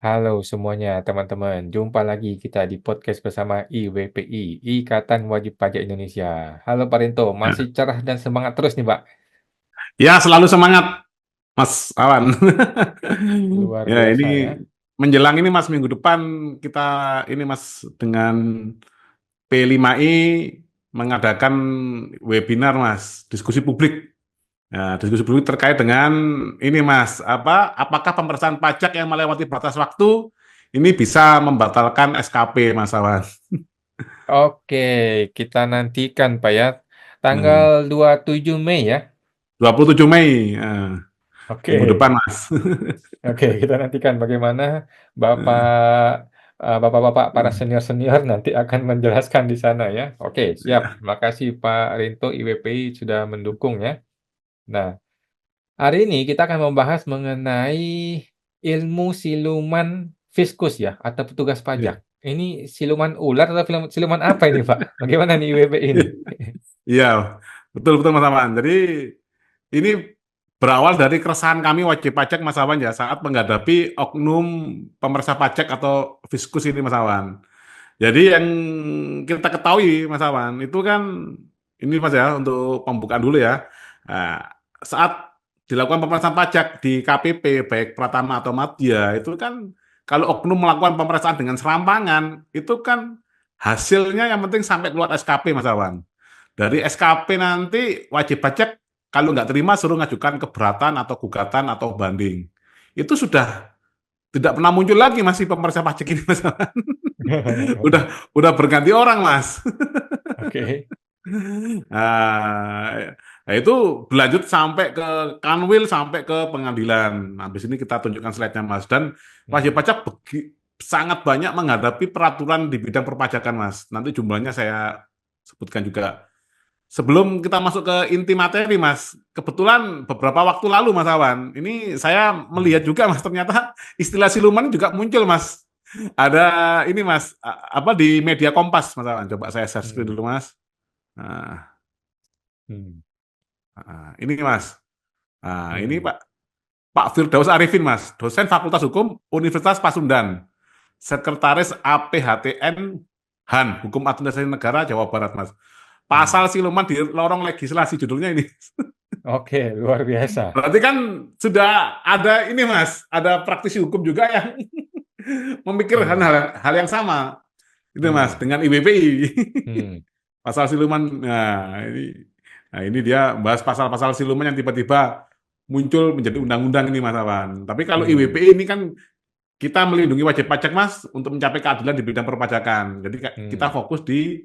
Halo semuanya teman-teman, jumpa lagi kita di podcast bersama IWPI, Ikatan Wajib Pajak Indonesia. Halo Pak Rinto, masih cerah dan semangat terus nih Pak? Ya, selalu semangat, Mas Awan. Luar Ya, biasa ya. ini menjelang ini Mas minggu depan kita ini Mas dengan P5I mengadakan webinar Mas, diskusi publik. Ya, diskusi publik terkait dengan ini Mas, apakah pemeriksaan pajak yang melewati batas waktu ini bisa membatalkan SKP Mas Awan. Oke, kita nantikan Pak ya, tanggal Hmm, 27 Mei ya. 27 Mei, minggu Oke, depan Mas. oke, kita nantikan bagaimana Bapak Bapak-bapak para senior-senior nanti akan menjelaskan di sana ya. Oke, siap. Makasih Pak Rinto IWPI sudah mendukung ya. Nah, hari ini kita akan membahas mengenai ilmu siluman fiskus ya, atau petugas pajak. Ya. Ini siluman ular atau siluman apa ini, Pak? Bagaimana nih IWP ini? Iya, betul betul Mas Aman. Jadi ini berawal dari keresahan kami wajib pajak Mas Awan ya saat menghadapi oknum pemeriksa pajak atau fiskus ini Mas Awan. Jadi yang kita ketahui Mas Awan itu kan ini Mas ya untuk pembukaan dulu ya. Nah, saat dilakukan pemeriksaan pajak di KPP baik Pratama atau Madya itu kan kalau oknum melakukan pemeriksaan dengan serampangan itu kan hasilnya yang penting sampai keluar SKP Mas Awan. Dari SKP nanti wajib pajak kalau nggak terima suruh ngajukan keberatan atau gugatan atau banding. Itu sudah tidak pernah muncul lagi masih pemeriksa pajak ini Mas. udah udah berganti orang Mas. Oke. Nah, nah, itu berlanjut sampai ke Kanwil sampai ke pengadilan. Nah, habis ini kita tunjukkan slide-nya Mas. Dan wajib Hmm. pajak sangat banyak menghadapi peraturan di bidang perpajakan Mas. Nanti jumlahnya saya sebutkan juga. Sebelum kita masuk ke inti materi, Mas, kebetulan beberapa waktu lalu, Mas Awan, ini saya Hmm. melihat juga, Mas, ternyata istilah siluman juga muncul, Mas. Ada ini, Mas, apa di media Kompas, Mas Awan. Coba saya share screen Hmm. dulu, Mas. Nah, Hmm. ini, Mas. Nah, ini Hmm. Pak Firdaus Arifin, Mas, dosen Fakultas Hukum Universitas Pasundan, Sekretaris APHTN HAN, Hukum Administrasi Negara Jawa Barat, Mas. Hmm. Pasal siluman di lorong legislasi judulnya ini. Oke, luar biasa. Berarti kan sudah ada ini Mas, ada praktisi hukum juga yang memikirkan Hmm. hal yang sama. Itu Mas, Hmm. dengan IBPI. Hmm. Pasal siluman, nah ini dia bahas pasal-pasal siluman yang tiba-tiba muncul menjadi undang-undang ini Mas Awan. Tapi kalau Hmm. IWPI ini kan kita melindungi wajib pajak Mas untuk mencapai keadilan di bidang perpajakan. Jadi kita Hmm. fokus di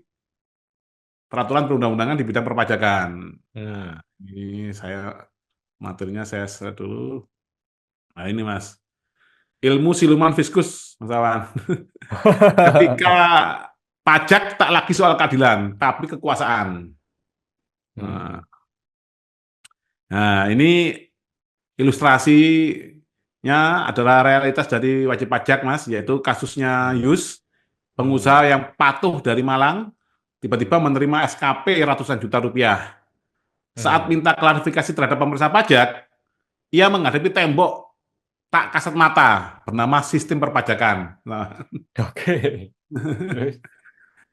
peraturan perundang-undangan di bidang perpajakan. Nah, Hmm. ini materinya saya share dulu. Nah ini Mas, ilmu siluman fiskus, Mas Awan. Ketika pajak tak lagi soal keadilan, tapi kekuasaan. Hmm. Nah, nah, ini ilustrasinya adalah realitas dari wajib pajak, Mas, yaitu kasusnya Hmm. Yus, Hmm. pengusaha yang patuh dari Malang, tiba-tiba menerima SKP ratusan juta rupiah. Saat Hmm. minta klarifikasi terhadap pemeriksa pajak, ia menghadapi tembok tak kasat mata bernama sistem perpajakan. Nah, Oke. Terus?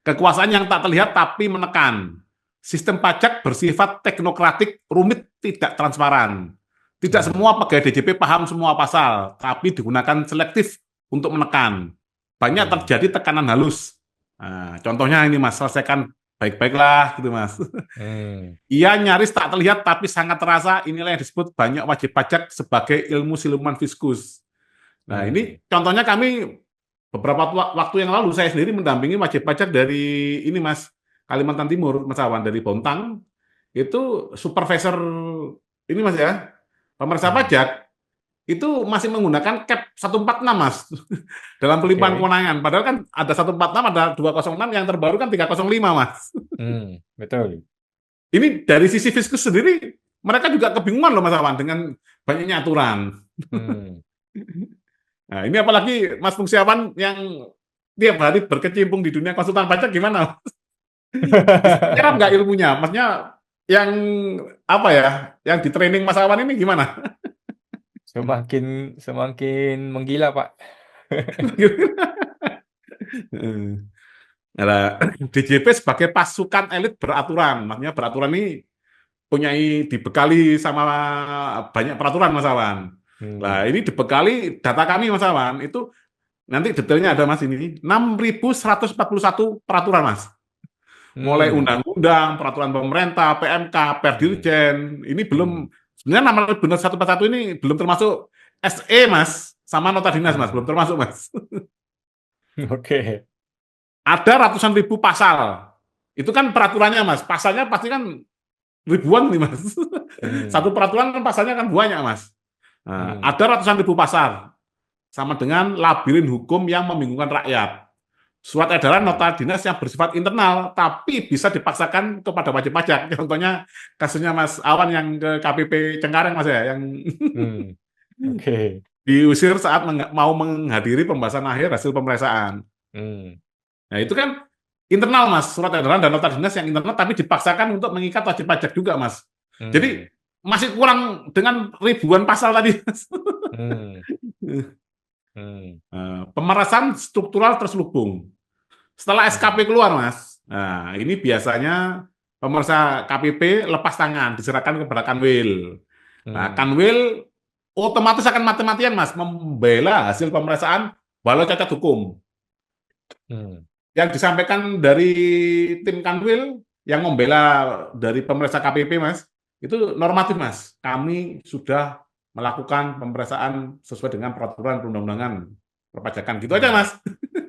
kekuasaan yang tak terlihat tapi menekan. Sistem pajak bersifat teknokratik, rumit, tidak transparan. Tidak Hmm. semua pegawai DJP paham semua pasal, tapi digunakan selektif untuk menekan. Banyak Hmm. terjadi tekanan halus. Nah, contohnya ini Mas, selesaikan baik-baiklah gitu Mas. Hmm. Ia nyaris tak terlihat tapi sangat terasa, inilah yang disebut banyak wajib pajak sebagai ilmu siluman fiskus. Nah Hmm. ini contohnya kami beberapa waktu yang lalu saya sendiri mendampingi wajib pajak dari ini Mas, Kalimantan Timur, Mas Awan, dari Bontang, itu supervisor ini Mas ya, pemeriksa Hmm. pajak, itu masih menggunakan cap 146 Mas, dalam pelimpahan Oke. kewenangan. Padahal kan ada 146, ada 206, yang terbaru kan 305 Mas. Hmm. Betul. Ini dari sisi fiskus sendiri, mereka juga kebingungan loh Mas Awan dengan banyaknya aturan. Hmm. Nah, ini apalagi Mas Fungsiawan yang tiap hari berkecimpung di dunia konsultan pajak gimana? Bisa menyerap nggak ilmunya? Maksudnya yang apa ya, yang di training Mas Awan ini gimana? Semakin semakin menggila, Pak. Nah, DJP sebagai pasukan elit beraturan, maksudnya beraturan ini dibekali sama banyak peraturan Mas Awan. Nah, Hmm, ini dibekali data kami Mas Awan, itu nanti detailnya ada Mas ini, 6.141 peraturan Mas. Mulai hmm, undang-undang, peraturan pemerintah, PMK, hmm, Perdirjen, ini belum, hmm, sebenarnya nama benar satu persatu ini belum termasuk SE Mas, sama nota dinas Mas, belum hmm. termasuk Mas. Oke. Ada ratusan ribu pasal. Itu kan peraturannya Mas, pasalnya pasti kan ribuan nih Mas. Hmm, Satu peraturan kan pasalnya kan banyak Mas. Nah, hmm, ada ratusan ribu pasal, sama dengan labirin hukum yang membingungkan rakyat. Surat edaran hmm, nota dinas yang bersifat internal, tapi bisa dipaksakan kepada wajib pajak. Contohnya kasusnya Mas Awan yang ke KPP Cengkareng Mas ya, yang hmm. Oke. diusir saat mau menghadiri pembahasan akhir hasil pemeriksaan. Hmm, Nah itu kan internal Mas, surat edaran dan nota dinas yang internal, tapi dipaksakan untuk mengikat wajib pajak juga Mas. hmm, Jadi masih kurang dengan ribuan pasal tadi Mas. hmm, hmm, Pemerasan struktural terselubung. Setelah hmm, SKP keluar, Mas, nah ini biasanya pemeriksa KPP lepas tangan, diserahkan kepada Kanwil. Nah, hmm, Kanwil otomatis akan mati-matian, Mas, membela hasil pemeriksaan walau cacat hukum. hmm. Yang disampaikan dari tim Kanwil yang membela dari pemeriksa KPP, Mas, itu normatif, Mas. Kami sudah melakukan pemeriksaan sesuai dengan peraturan perundang-undangan perpajakan. Gitu aja, Hmm, Mas.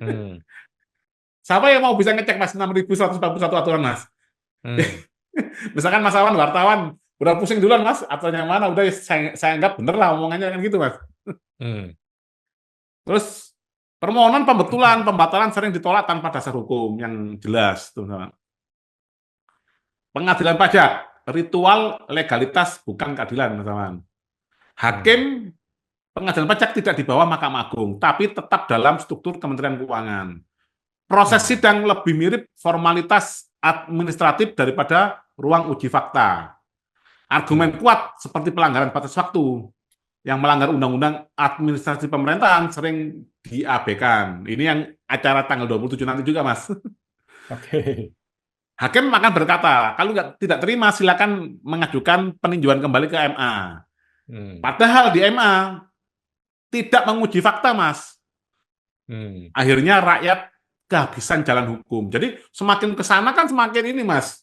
hmm, Siapa yang mau bisa ngecek Mas 6.141 aturan Mas? hmm, Misalkan Mas Awan wartawan udah pusing duluan Mas, aturan yang mana udah saya anggap bener lah omongannya kan gitu Mas. hmm, Terus permohonan pembetulan, pembatalan sering ditolak tanpa dasar hukum yang jelas, teman-teman. Pengadilan pajak, ritual legalitas bukan keadilan, teman-teman. hmm, Hakim pengadilan pajak tidak di bawah Mahkamah Agung, tapi tetap dalam struktur Kementerian Keuangan. Proses hmm, sidang lebih mirip formalitas administratif daripada ruang uji fakta. Argumen hmm. kuat seperti pelanggaran batas waktu yang melanggar undang-undang administrasi pemerintahan sering diabaikan. Ini yang acara tanggal 27 nanti juga, Mas. Oke. Hakim akan berkata, kalau tidak terima silakan mengajukan peninjauan kembali ke MA. Hmm, Padahal di MA tidak menguji fakta, Mas. hmm, Akhirnya rakyat kehabisan jalan hukum. Jadi semakin ke sana kan semakin ini, Mas.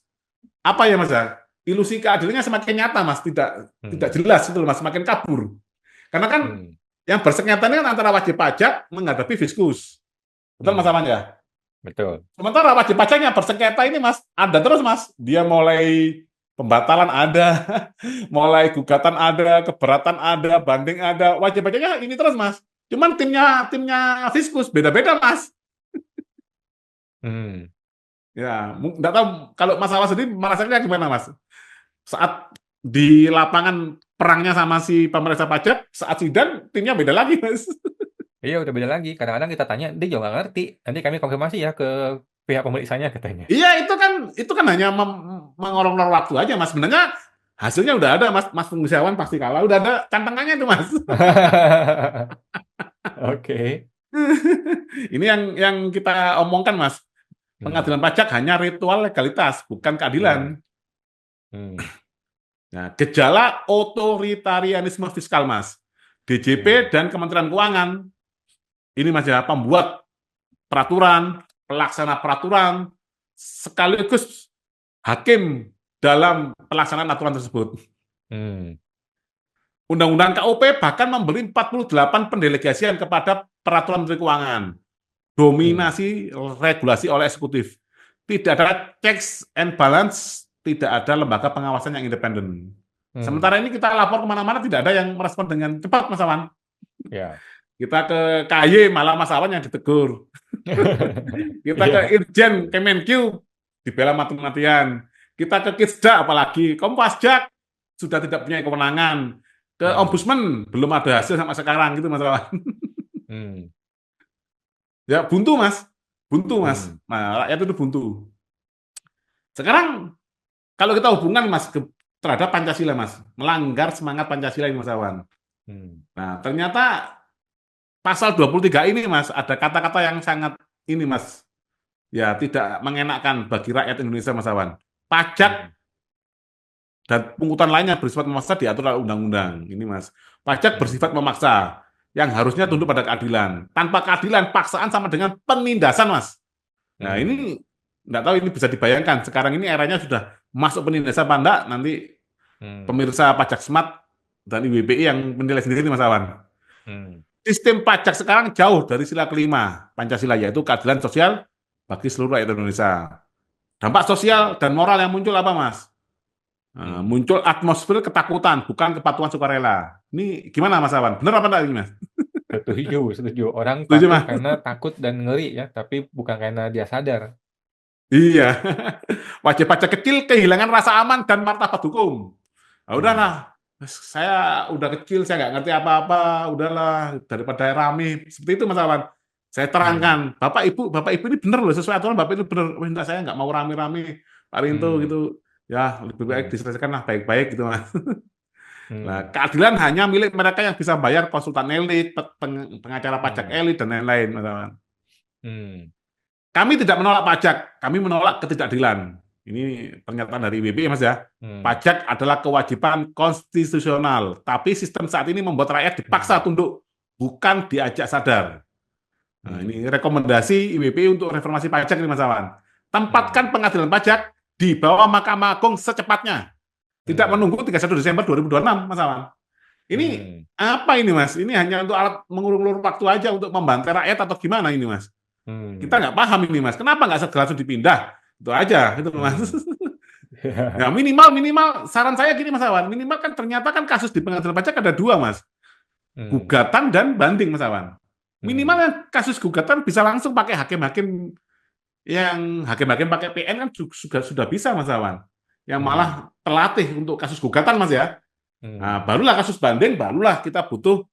Apa ya, Mas ya? Ilusi keadilannya semakin nyata, Mas. Tidak hmm, jelas itu, Mas. Semakin kabur. Karena kan hmm, yang bersengketa ini kan antara wajib pajak menghadapi fiskus. Betul, Mas hmm. Aman ya? Betul. Sementara wajib pajaknya bersengketa ini, Mas, ada terus, Mas. Dia mulai pembatalan ada, mulai gugatan ada, keberatan ada, banding ada. Wajib pajaknya ini terus, Mas. Cuman timnya timnya fiskus beda-beda, Mas. Hmm. Ya, nggak tahu kalau Mas Awas sendiri merasakannya gimana, Mas? Saat di lapangan perangnya sama si pemeriksa pajak, saat sidang timnya beda lagi, Mas. Iya udah beda lagi. Kadang-kadang kita tanya, dia juga nggak ngerti. Nanti kami konfirmasi ya ke pihak pemeriksanya katanya. Iya, itu kan hanya mengolok-olok waktu aja, Mas. Sebenarnya hasilnya udah ada, Mas. Mas Pengisiawan pasti kalah, udah ada cantengannya itu, Mas. Oke. Ini yang kita omongkan, Mas. Hmm, Pengadilan pajak hanya ritual legalitas, bukan hmm, keadilan. hmm, Nah, gejala otoritarianisme fiskal, Mas. DJP hmm, dan Kementerian Keuangan ini Mas ya, pembuat peraturan, pelaksana peraturan, sekaligus hakim dalam pelaksanaan aturan tersebut. hmm, Undang-Undang KUP bahkan memberi 48 pendelegasian kepada peraturan menteri keuangan. hmm, Dominasi regulasi oleh eksekutif. Tidak ada checks and balance, tidak ada lembaga pengawasan yang independen. hmm. Sementara ini kita lapor kemana-mana tidak ada yang merespon dengan cepat, Mas Awan. Ya. Kita ke KY malah Mas Awan yang ditegur. Kita ke Iya. Irjen Kemenq dibela mati-matian. Kita ke Kisda apalagi Kompasjak sudah tidak punya kewenangan. Ke Hmm, Ombudsman belum ada hasil sampai sekarang gitu Mas Awan. hmm, Ya buntu Mas, buntu Mas. hmm, Nah, rakyat itu buntu. Sekarang kalau kita hubungan Mas terhadap Pancasila Mas, melanggar semangat Pancasila ini Mas Awan. hmm, Nah, ternyata pasal 23 ini Mas, ada kata-kata yang sangat ini Mas, ya tidak mengenakan bagi rakyat Indonesia Mas Awan. Pajak Hmm. dan pungutan lainnya bersifat memaksa diatur oleh undang-undang. Ini Mas, pajak Hmm. bersifat memaksa yang harusnya tunduk Hmm. pada keadilan. Tanpa keadilan, paksaan sama dengan penindasan Mas. Nah Hmm. ini nggak tahu ini bisa dibayangkan. Sekarang ini eranya sudah masuk penindasan apa enggak, nanti Hmm. pemirsa pajak smart dan IWPI yang menilai sendiri Mas Awan. Hmm. Sistem pajak sekarang jauh dari sila kelima Pancasila, yaitu keadilan sosial bagi seluruh rakyat Indonesia. Dampak sosial dan moral yang muncul apa, Mas? Hmm. Muncul atmosfer ketakutan, bukan kepatuhan sukarela. Ini gimana, Mas Awan? Benar apa enggak ini, Mas? Setuju, setuju. Orang Setuju, patuh Mas? karena takut dan ngeri ya, tapi bukan karena dia sadar. Iya. Wajib pajak kecil kehilangan rasa aman dan martabat hukum. Nah, udahlah, Hmm. saya udah kecil, saya nggak ngerti apa-apa, udahlah, daripada rame. Seperti itu, Mas Awan. Saya Hmm. terangkan, Bapak Ibu ini benar loh, sesuai aturan Bapak itu benar. Wah, enggak, saya nggak mau rame-rame, Pak Rinto Hmm. gitu. Ya, lebih baik Hmm. diselesaikan lah baik-baik gitu, Mas. Nah, Hmm. keadilan hanya milik mereka yang bisa bayar konsultan elit, pengacara pajak Hmm. elit, dan lain-lain, Mas Awan. Hmm. Kami tidak menolak pajak, kami menolak ketidakadilan. Ini pernyataan dari IWB, Mas ya. Hmm. Pajak adalah kewajiban konstitusional, tapi sistem saat ini membuat rakyat dipaksa Hmm. tunduk, bukan diajak sadar. Nah, Hmm. ini rekomendasi IWB untuk reformasi pajak ini, Mas Awan. Hmm. Tempatkan pengadilan pajak di bawah Mahkamah Agung secepatnya. Tidak Hmm. menunggu 31 Desember 2026, Mas Awan. Ini Hmm. apa ini, Mas? Ini hanya untuk alat mengulur-ulur waktu aja untuk membantai rakyat atau gimana ini, Mas? Kita Hmm. nggak paham ini, Mas. Kenapa nggak segera langsung dipindah? Itu aja, itu Mas. Hmm. Ya minimal saran saya gini Mas Awan, minimal kan ternyata kan kasus di pengadilan pajak ada dua Mas, Hmm. gugatan dan banding Mas Awan. Minimal Hmm. yang kasus gugatan bisa langsung pakai hakim-hakim yang hakim-hakim pakai PN kan sudah bisa Mas Awan. Yang malah Hmm. terlatih untuk kasus gugatan Mas ya. Nah, Hmm. barulah kasus banding, barulah kita butuh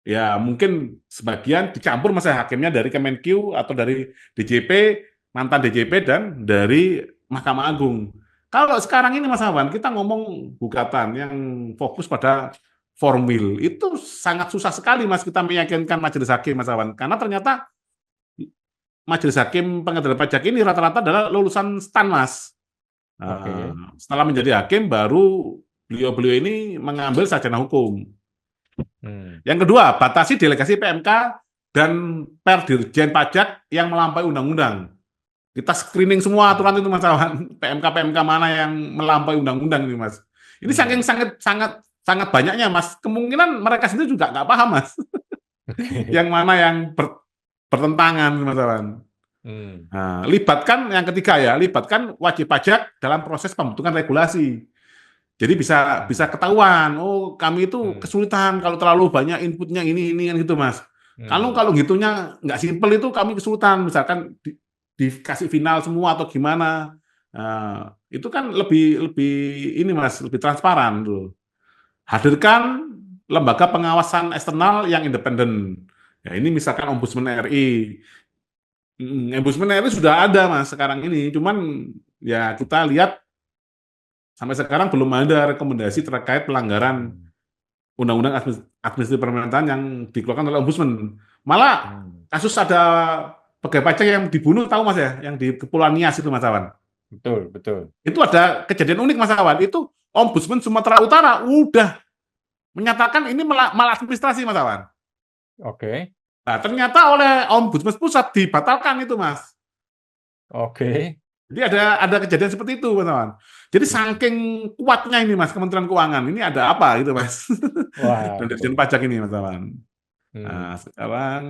ya mungkin sebagian dicampur Mas ya, hakimnya dari Kemenkyu atau dari DJP, mantan DJP dan dari Mahkamah Agung. Kalau sekarang ini Mas Awan, kita ngomong gugatan yang fokus pada formil, itu sangat susah sekali Mas kita meyakinkan majelis hakim Mas Awan. Karena ternyata majelis hakim pengadilan pajak ini rata-rata adalah lulusan STAN Mas. Oke. Setelah menjadi hakim baru beliau-beliau ini mengambil sarjana hukum. Hmm. Yang kedua, batasi delegasi PMK dan per dirjen pajak yang melampaui undang-undang. Kita screening semua aturan Hmm. itu Mas Awan. PMK-PMK mana yang melampaui undang-undang ini Mas. Ini saking Hmm. sangat sangat sangat banyaknya Mas. Kemungkinan mereka sendiri juga nggak paham Mas. Oke. Yang mana yang bertentangan Mas Awan. Hmm. Nah, libatkan yang ketiga ya, libatkan wajib pajak dalam proses pembentukan regulasi. Jadi bisa bisa Hmm. ketahuan, oh kami itu Hmm. kesulitan kalau terlalu banyak inputnya ini kan gitu Mas. Kalau Hmm. kalau gitunya nggak simpel itu kami kesulitan, misalkan dikasih final semua atau gimana. Nah, itu kan lebih lebih ini Mas, lebih transparan tuh. Hadirkan lembaga pengawasan eksternal yang independen. Ya ini misalkan Ombudsman RI. Ombudsman RI sudah ada Mas sekarang ini, cuman ya kita lihat sampai sekarang belum ada rekomendasi terkait pelanggaran Hmm. undang-undang administrasi pemerintahan yang dikeluarkan oleh ombudsman. Malah Hmm. kasus ada pegawai pajak yang dibunuh, tahu Mas ya, yang di Kepulauan Nias itu Mas Awan. Betul, betul. Itu ada kejadian unik Mas Awan. Itu ombudsman Sumatera Utara udah menyatakan ini maladministrasi Mas Awan. Oke. Nah, ternyata oleh ombudsman pusat dibatalkan itu Mas. Oke. Jadi ada kejadian seperti itu Mas Awan. Jadi Hmm. saking kuatnya ini Mas Kementerian Keuangan, ini ada apa gitu Mas. Dan Dirjen Waduh. Pajak ini Mas Awan. Nah, Hmm. sekarang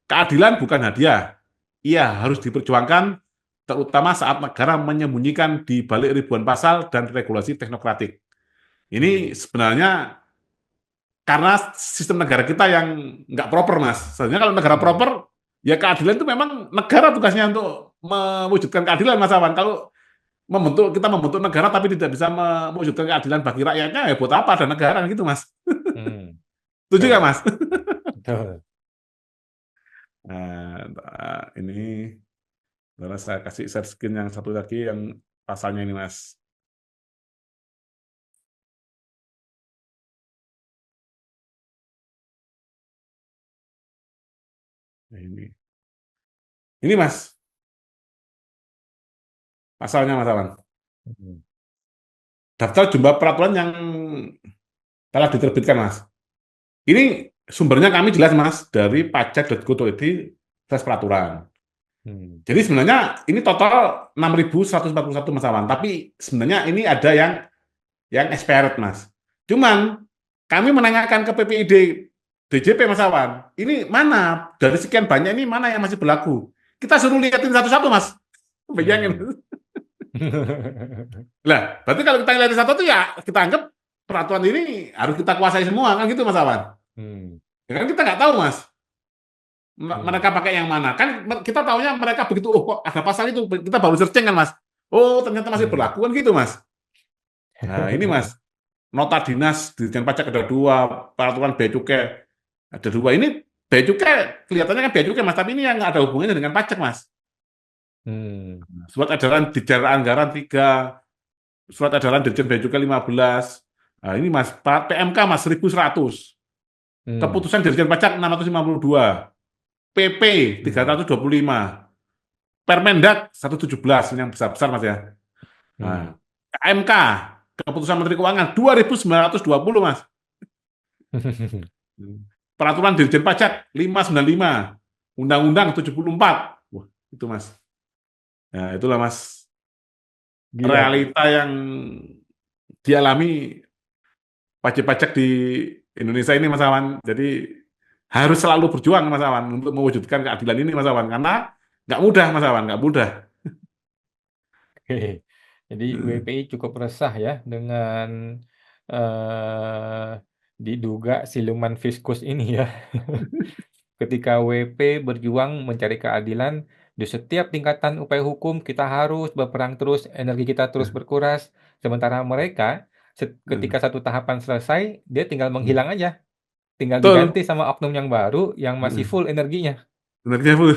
keadilan bukan hadiah. Ia harus diperjuangkan terutama saat negara menyembunyikan di balik ribuan pasal dan regulasi teknokratik. Ini Hmm. sebenarnya karena sistem negara kita yang nggak proper, Mas. Sebenarnya kalau negara Hmm. proper, ya keadilan itu memang negara tugasnya untuk mewujudkan keadilan, Mas Awan. Kalau kita membentuk negara tapi tidak bisa mewujudkan keadilan bagi rakyatnya, ya buat apa ada negara gitu, Mas? Hmm. Setuju nggak, Betul. Mas? Betul. Nah, ini adalah saya kasih share screen yang satu lagi yang pasalnya ini, Mas. Ini Mas, pasalnya Mas Awan. Mhm. Daftar jumlah peraturan yang telah diterbitkan Mas. Ini sumbernya kami jelas Mas dari pajak.go.id tes peraturan. Hmm. Jadi sebenarnya ini total 6.141 Mas Awan, tapi sebenarnya ini ada yang expired Mas. Cuman kami menanyakan ke PPID DJP Mas Awan, ini mana dari sekian banyak ini mana yang masih berlaku? Kita suruh liatin satu-satu Mas. Bayangin. Hmm. Lah, berarti kalau kita liatin satu itu ya kita anggap peraturan ini harus kita kuasai semua kan gitu Mas Awan. Hmm. Ya kan kita nggak tahu Mas. Hmm. Mereka pakai yang mana? Kan kita taunya mereka begitu, oh kok ada pasal itu, kita baru searching kan Mas. Oh ternyata masih Hmm. berlaku kan gitu Mas. Nah ini Mas, nota dinas Dirjen Pajak ada dua, peraturan bea cukai ada dua. Ini bea cukai kelihatannya kan bea cukai Mas, tapi ini yang nggak ada hubungannya dengan pajak Mas. Hmm. Surat edaran Dijen Anggaran 3, surat edaran Dirjen Bea Cukai 15. Nah ini Mas, PMK Mas 1.100, Hmm. keputusan Dirjen Pajak 652, PP Hmm. 325, Permendak 117, ini yang besar-besar Mas ya. Hmm. Nah, KMK, keputusan Menteri Keuangan 2.920 Mas. Peraturan Dirjen Pajak 595, Undang-Undang 74. Wah, itu Mas. Nah, itulah Mas Gila tuh. realita yang dialami wajib pajak di Indonesia ini Mas Awan. Jadi harus selalu berjuang Mas Awan untuk mewujudkan keadilan ini Mas Awan karena nggak mudah Mas Awan, nggak mudah. Oke. Jadi Hmm. WPI cukup resah ya dengan diduga siluman fiskus ini ya. Ketika WP berjuang mencari keadilan di setiap tingkatan upaya hukum, kita harus berperang terus, energi kita terus berkuras. Sementara mereka ketika satu tahapan selesai, dia tinggal menghilang aja, tinggal diganti Betul. sama oknum yang baru yang masih full energinya. Benarnya Bu.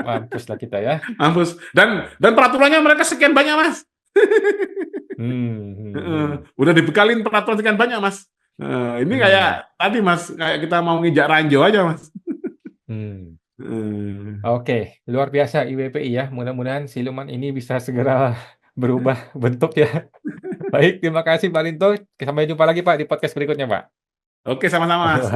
Mampuslah kita ya. Mampus. Dan peraturannya mereka sekian banyak Mas. Hmm, hmm, Heeh. hmm, Udah dibekalin peraturan sekian banyak Mas. Ini kayak hmm, tadi Mas, kayak kita mau nginjak ranjau aja Mas. hmm. Heeh. Oke, luar biasa IWPI ya. Mudah-mudahan siluman ini bisa segera berubah bentuk ya. Baik, terima kasih Pak Linto. Sampai jumpa lagi Pak di podcast berikutnya Pak. Oke sama-sama Mas.